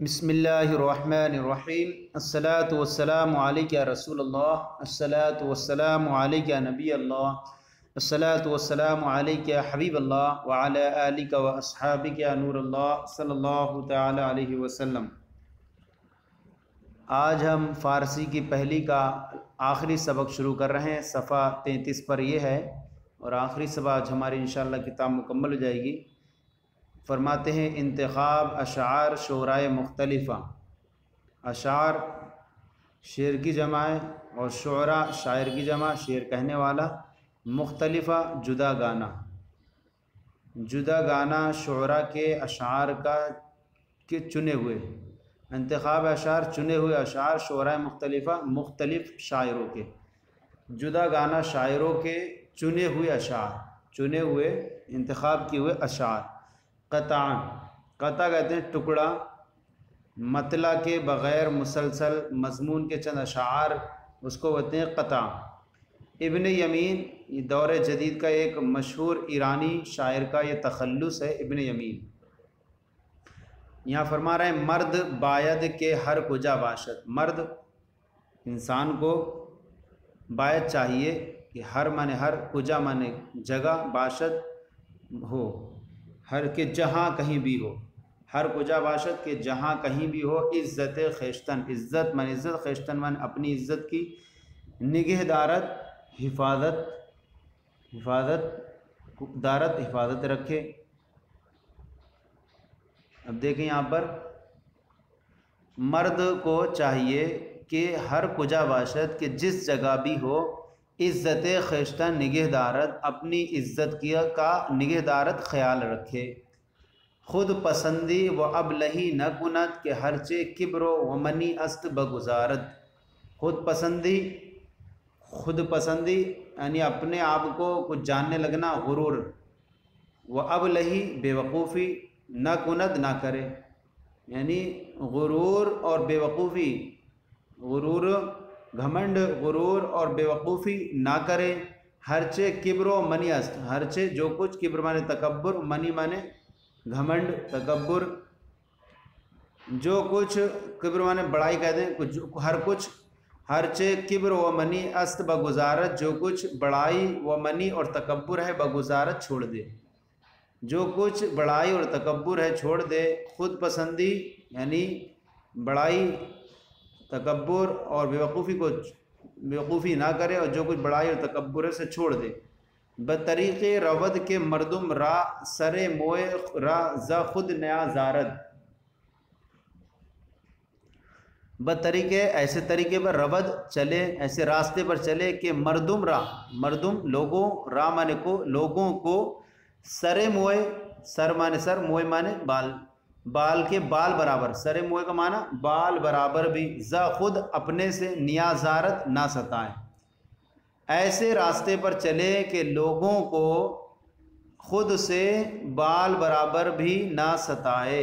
بسم اللہ الرحمن الرحیم الصلاۃ والسلام علیک یا رسول اللہ الصلاۃ والسلام علیک یا نبی اللہ الصلاۃ والسلام علیک یا حبیب اللہ وعلی آلک و اصحابک یا نور اللہ صلی اللہ تعالی علیہ وسلم۔ آج ہم فارسی کی پہلی کا آخری سبق شروع کر رہے ہیں، صفحہ 33 پر یہ ہے، اور آخری سبق آج ہماری انشاءاللہ کتاب مکمل ہو جائے گی۔ فرماتے ہیں انتخاب اشعار شعرائے مختلفہ۔ اشعار شعر کی جمع ہے اور شعراء شاعر کی جمع، شعر کہنے والا، مختلفہ جدا گانا۔ جدا گانا شعراء کے اشعار کے چنے ہوئے، انتخاب اشعار چنے ہوئے اشعار شعرائے مختلفہ مختلف شاعروں کے، جدا گانا شاعروں کے چنے ہوئے اشعار، چنے ہوئے انتخاب کیے ہوئے اشعار۔ قطعاً، قطع کہتے ہیں ٹکڑا، مطلع کے بغیر مسلسل مضمون کے چند اشعار، اس کو کہتے ہیں قطع۔ ابن یمین یہ دور جدید کا ایک مشہور ایرانی شاعر کا یہ تخلص ہے، ابن یمین۔ یہاں فرما رہے ہیں مرد باید کے ہر کجا باشد، مرد انسان کو باید چاہیے کہ ہر مانے ہر، کجا مانے جگہ، باشد ہو، ہر کے جہاں کہیں بھی ہو، ہر کجا باشد کے جہاں کہیں بھی ہو، عزت خیشتن، عزت من عزت، خیشتن من اپنی عزت کی نگہ دارت، حفاظت رکھے۔ اب دیکھیں یہاں پر مرد کو چاہیے کہ ہر کجا باشد کہ جس جگہ بھی ہو، عزت خیشتن نگہ دارت، اپنی عزت کا نگہ دارت خیال رکھے۔ خود پسندی و ابلہی نہ کنت کہ ہرچے کبر و منی است بگزارت۔ خود پسندی یعنی اپنے آپ کو کچھ جاننے لگنا، غرور، و ابلہی بے وقوفی، نہ کنت نہ کرے، یعنی غرور اور بے وقوفی، غرور گھمنڈ، غرور اور بے وقوفی نہ کرے۔ ہرچے کبر و منی است، ہرچے جو کچھ، کبر مانے تکبر، منی مانے گھمنڈ تکبر، جو کچھ، کبر مانے بڑائی کہتے ہیں، ہر کچھ، ہرچے کبر و منی است بگزارت، جو کچھ بڑائی و منی اور تکبر ہے، بگزارت چھوڑ دے، جو کچھ بڑائی اور تکبر ہے چھوڑ دے۔ خود پسندی یعنی بڑائی، تکبر اور بے وقوفی نہ کرے، اور جو کچھ بڑائی اور تکبر ہے سے چھوڑ دے۔ بطریق رود کے مردم را سر موئے را ز خود نیا زارد، بطریقے ایسے طریقے پر رود چلے، ایسے راستے پر چلے کہ مردم را، مردم لوگوں، را مانے کو، لوگوں کو، سر موئے، سر مانے سر، موئے مانے بال، بال کے بال برابر، سر موئے کا معنی بال برابر بھی، ز خود اپنے سے، نیازارت نہ ستائے، ایسے راستے پر چلے کہ لوگوں کو خود سے بال برابر بھی نہ ستائے،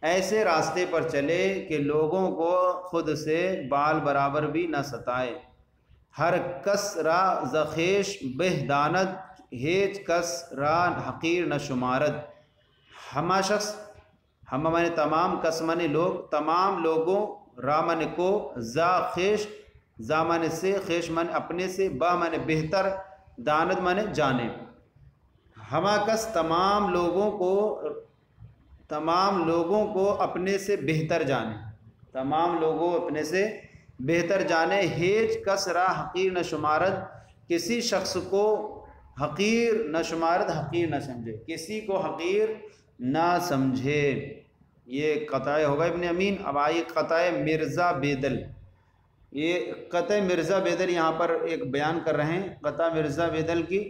ایسے راستے پر چلے کہ لوگوں کو خود سے بال برابر بھی نہ ستائے۔ ہر کس را زخیش بہ داند، ہیچ کس را حقیر نہ شمارد۔ ہما شخص، ہما مانے تمام، کس مانے لوگ، تمام لوگوں، را مانے کو، زا خیش، زا مانے سے، خیش مانے اپنے سے، با مانے بہتر، داند مانے جانے۔ ہما کس تمام لوگوں کو اپنے سے بہتر جانے، تمام لوگوں اپنے سے بہتر جانے۔ ہیچ کس را حقیر نہ شمارد، کسی شخص کو حقیر نہ شمارد، حقیر نہ سمجھے، کسی کو حقیر نہ سمجھے۔ یہ قطع ہوگا ابن امین۔ اب آئیے قطع مرزا بیدل۔ یہ قطع مرزا بیدل یہاں پر ایک بیان کر رہے ہیں، قطع مرزا بیدل کی۔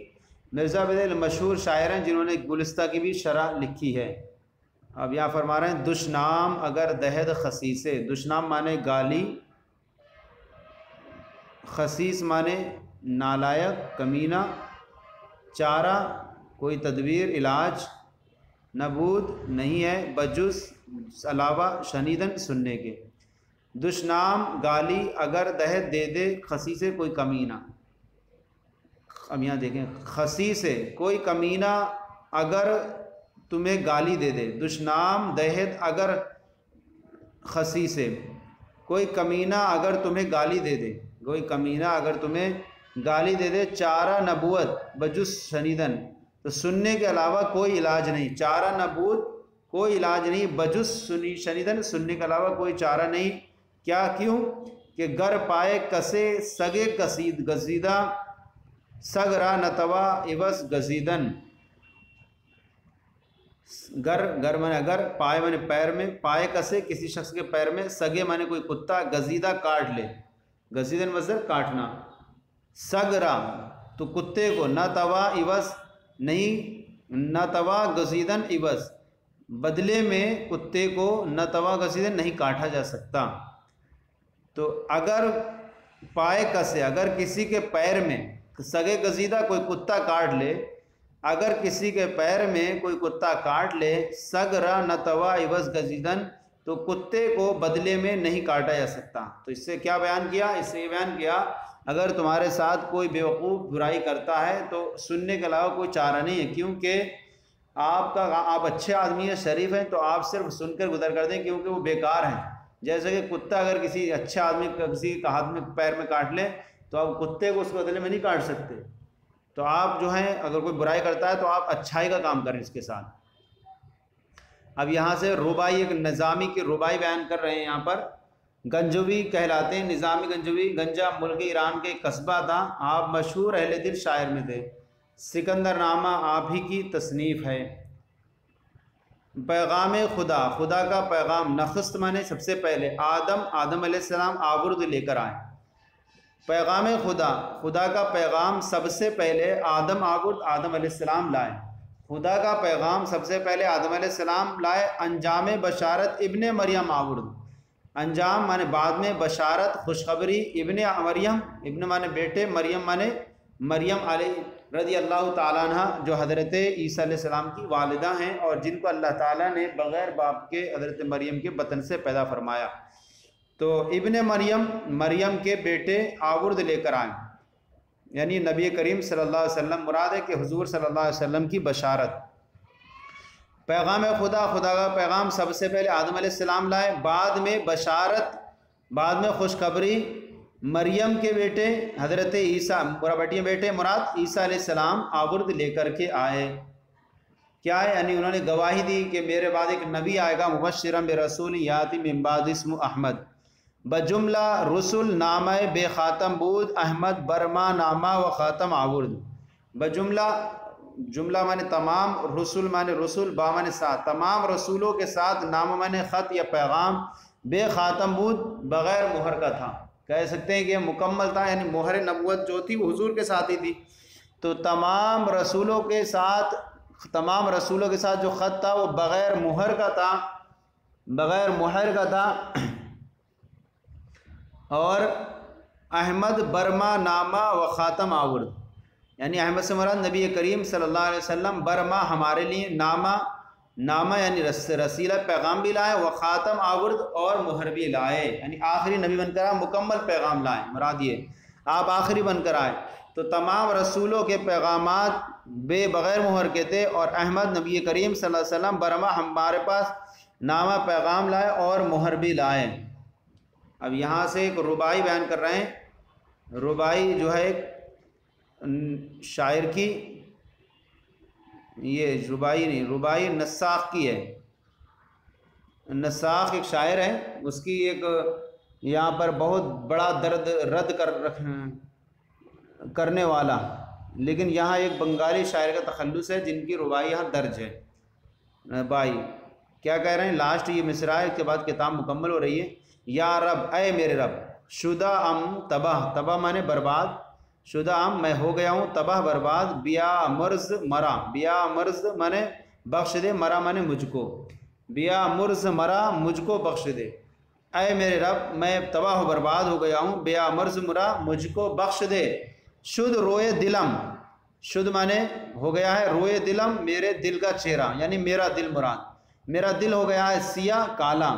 مرزا بیدل مشہور شاعر ہیں جنہوں نے گلستہ کی بھی شرح لکھی ہے۔ اب یہاں فرما رہے ہیں دشنام اگر دہد خسیسے، دشنام مانے گالی، خسیس مانے نالائق، کمینہ، چارہ کوئی تدبیر، علاج، نبود نہیں ہے، بجز علاوہ، شنیدن سننے کے۔ دشنام گالی اگر دہد دے دے، خسیسے کوئی کمینہ۔ اب یہاں دیکھیں، خسیسے کوئی کمینہ اگر تمہیں گالی دے دے، دشنام دہد اگر خسی سے، کوئی کمینہ اگر تمہیں گالی دے دے، کوئی کمینہ اگر تمہیں گالی دے دے، چارہ نبوت بجس شنیدن، تو سننے کے علاوہ کوئی علاج نہیں، چارہ نبوت کوئی علاج نہیں، بجس شنیدن، سننے کے علاوہ کوئی چارہ نہیں۔ کیا کیوں کہ گر پائے کسے سگے گزیدہ، سگ را نتوا عوض گزیدن، گر مانے اگر، پائے مانے پیر میں، پائے کسے کسی شخص کے پیر میں، سگے مانے کوئی کتا، گزیدہ کاٹ لے، گزیدن مصدر کاٹنا، سگ را تو کتے کو، نہ توا عوض نہیں، نہ توا گزیدن عوض بدلے میں کتے کو، نہ توا گزیدن نہیں کاٹا جا سکتا۔ تو اگر پائے کسے، اگر کسی کے پیر میں، سگے گزیدہ کوئی کتا کاٹ لے، اگر کسی کے پیر میں کوئی کتا کاٹ لے، سگ را نتوا عوض گزیدن، تو کتے کو بدلے میں نہیں کاٹا جا سکتا۔ تو اس سے کیا بیان کیا؟ اس سے یہ بیان کیا اگر تمہارے ساتھ کوئی بیوقوف برائی کرتا ہے تو سننے کے علاوہ کوئی چارہ نہیں ہے، کیونکہ آپ اچھے آدمی ہیں، شریف ہیں، تو آپ صرف سن کر گزر کر دیں، کیونکہ وہ بیکار ہیں۔ جیسے کہ کتا اگر کسی اچھے آدمی کسی کا ہاتھ میں پیر میں کاٹ لے تو آپ کتے کو اس کے بدلے میں نہیں کاٹ سکتے۔ تو آپ جو ہیں اگر کوئی برائی کرتا ہے تو آپ اچھائی کا کام کریں اس کے ساتھ۔ اب یہاں سے ربائی، ایک نظامی کی ربائی بیان کر رہے ہیں یہاں پر، گنجوی کہلاتے ہیں، نظامی گنجوی، گنجا ملک ایران کے ایک قصبہ تھا، آپ مشہور اہل دل شاعر میں تھے، سکندر نامہ آپ ہی کی تصنیف ہے۔ پیغام خدا، خدا کا پیغام، نخست مانے سب سے پہلے، آدم علیہ السلام آورد لے کر آئے، پیغام خدا، خدا کا پیغام سب سے پہلے آدم علیہ السلام لائے، خدا کا پیغام سب سے پہلے آدم علیہ السلام لائے، انجام بشارت ابن مریم آورد، انجام مانے بعد میں، بشارت خوشخبری، ابن مریم، ابن مانے بیٹے، مریم مانے مریم علیہ رضی اللہ تعالیٰ عنہ، جو حضرت عیسیٰ علیہ السلام کی والدہ ہیں اور جن کو اللہ تعالیٰ نے بغیر باپ کے حضرت مریم کے بطن سے پیدا فرمایا۔ تو ابن مریم، مریم کے بیٹے آورد لے کر آئیں، یعنی نبی کریم صلی اللہ علیہ وسلم مراد ہے کہ حضور صلی اللہ علیہ وسلم کی بشارت۔ پیغام خدا، خدا کا پیغام سب سے پہلے آدم علیہ السلام لائے، بعد میں بشارت، بعد میں خوشخبری، مریم کے بیٹے حضرت عیسیٰ، برابٹی بیٹے مراد عیسیٰ علیہ السلام آورد لے کر کے آئے۔ کیا ہے؟ یعنی انہوں نے گواہی دی کہ میرے بعد ایک نبی آئے گا، مبشرا برسول یاتی من بعد اسمہ احمد، بجملہ رسول نامہ بے خاتم بود، احمد برما نامہ و خاتم آورد، بجملہ، جملہ مانے تمام، رسول مانے رسول، با مانے ساتھ، تمام رسولوں کے ساتھ، نام مانے خط یا پیغام، بے خاتم بود بغیر مہر کا تھا، کہہ سکتے ہیں کہ یہ مکمل تھا، یعنی مہر نبوت جو تھی وہ حضور کے ساتھ ہی تھی۔ تو تمام رسولوں کے ساتھ جو خط تھا وہ بغیر مہر کا تھا، بغیر مہر کا تھا، اور احمد برما نامہ و خاتم آورد، یعنی احمد سے مراد نبی کریم صلی اللہ علیہ وسلم، برما ہمارے لیے، نامہ یعنی رسیلہ پیغام بھی لائے، و خاتم آورد اور مہر بھی لائے، یعنی آخری نبی بن کر آئے، مکمل پیغام لائے، مراد یہ آپ آخری بن کر آئے۔ تو تمام رسولوں کے پیغامات بغیر مہر کے تھے، اور احمد نبی کریم صلی اللہ علیہ وسلم برما ہمارے پاس نامہ پیغام لائے اور مہر بھی لائے۔ اب یہاں سے ایک ربائی بیان کر رہے ہیں، ربائی جو ہے ایک شاعر کی، یہ ربائی نہیں، ربائی نساخ کی ہے، نساخ ایک شاعر ہے، اس کی ایک یہاں پر بہت بڑا رد کرنے والا، لیکن یہاں ایک بنگالی شاعر کا تخلص ہے جن کی ربائی یہاں درج ہے۔ بھائی کیا کہہ رہے ہیں؟ لاسٹ یہ مصرع ہے، اس کے بعد کتاب مکمل ہو رہی ہے۔ یا رب، اے میرے رب، شدہ تباہ، تباہ مانے برباد، شدہ میں ہو گیا ہوں تباہ برباد، بیا مرز مرا، بیا مرز مانے بخش دے، مرا مانے مجھ کو، بیا مرز مرا مجھ کو بخش دے، اے میرے رب میں تباہ و برباد ہو گیا ہوں، بیا مرز مرا مجھ کو بخش دے، شد روئے دلم، شد مانے ہو گیا ہے، روئے دلم میرے دل کا چہرہ، یعنی میرا دل مراد، میرا دل ہو گیا ہے سیاہ کالا،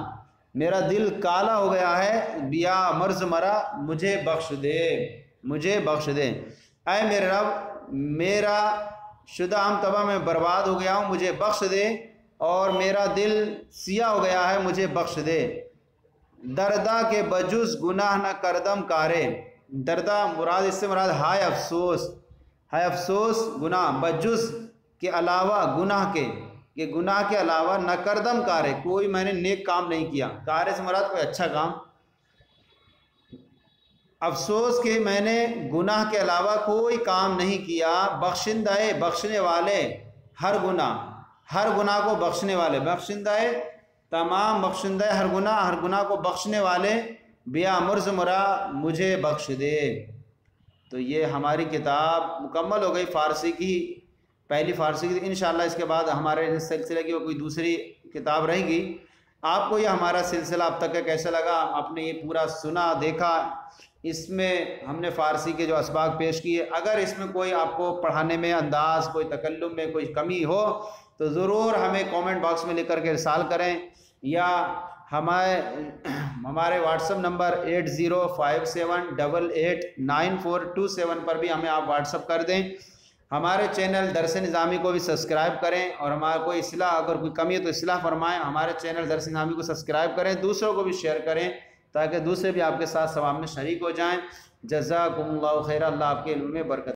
میرا دل کالا ہو گیا ہے، بیا مرز مرا مجھے بخش دے، مجھے بخش دے، اے میرے رب میرا شدہ تباہ میں برباد ہو گیا ہوں، مجھے بخش دے، اور میرا دل سیاہ ہو گیا ہے، مجھے بخش دے، دردہ کے بجز گناہ نہ کردم کارے، دردہ مراد اس سے مراد ہائے افسوس گناہ، بجز کے علاوہ گناہ کے، کہ گناہ کے علاوہ نہ کردم کارے، کوئی میں نے نیک کام نہیں کیا، کارے سے مراد کوئی اچھا کام، افسوس کہ میں نے گناہ کے علاوہ کوئی کام نہیں کیا، بخشندہ بخشنے والے ہر گناہ کو بخشنے والے، بخشندہ تمام، بخشندہ ہر گناہ کو بخشنے والے، بیا مرز مرا مجھے بخش دے۔ تو یہ ہماری کتاب مکمل ہو گئی فارسی کی، پہلی فارسی کی۔ انشاءاللہ اس کے بعد ہمارے اس سلسلے کی کوئی دوسری کتاب رہے گی۔ آپ کو یہ ہمارا سلسلہ اب تک کیسا لگا؟ آپ نے یہ پورا سنا، دیکھا، اس میں ہم نے فارسی کے جو اسباق پیش کیے، اگر اس میں کوئی آپ کو پڑھانے میں انداز، کوئی تکلم میں کوئی کمی ہو تو ضرور ہمیں کومنٹ باکس میں لکھ کر کے ارسال کریں، یا ہمارے واٹس ایپ نمبر 8057889427 پر بھی ہمیں آپ واٹس ایپ کر دیں۔ ہمارے چینل درس نظامی کو بھی سبسکرائب کریں، اور ہمارا کوئی اصلاح، اگر کوئی کمی ہے تو اصلاح فرمائیں۔ ہمارے چینل درس نظامی کو سبسکرائب کریں، دوسروں کو بھی شیئر کریں تاکہ دوسرے بھی آپ کے ساتھ ثواب میں شریک ہو جائیں۔ جزاکم اللہ خیر، اللہ آپ کے علم میں برکت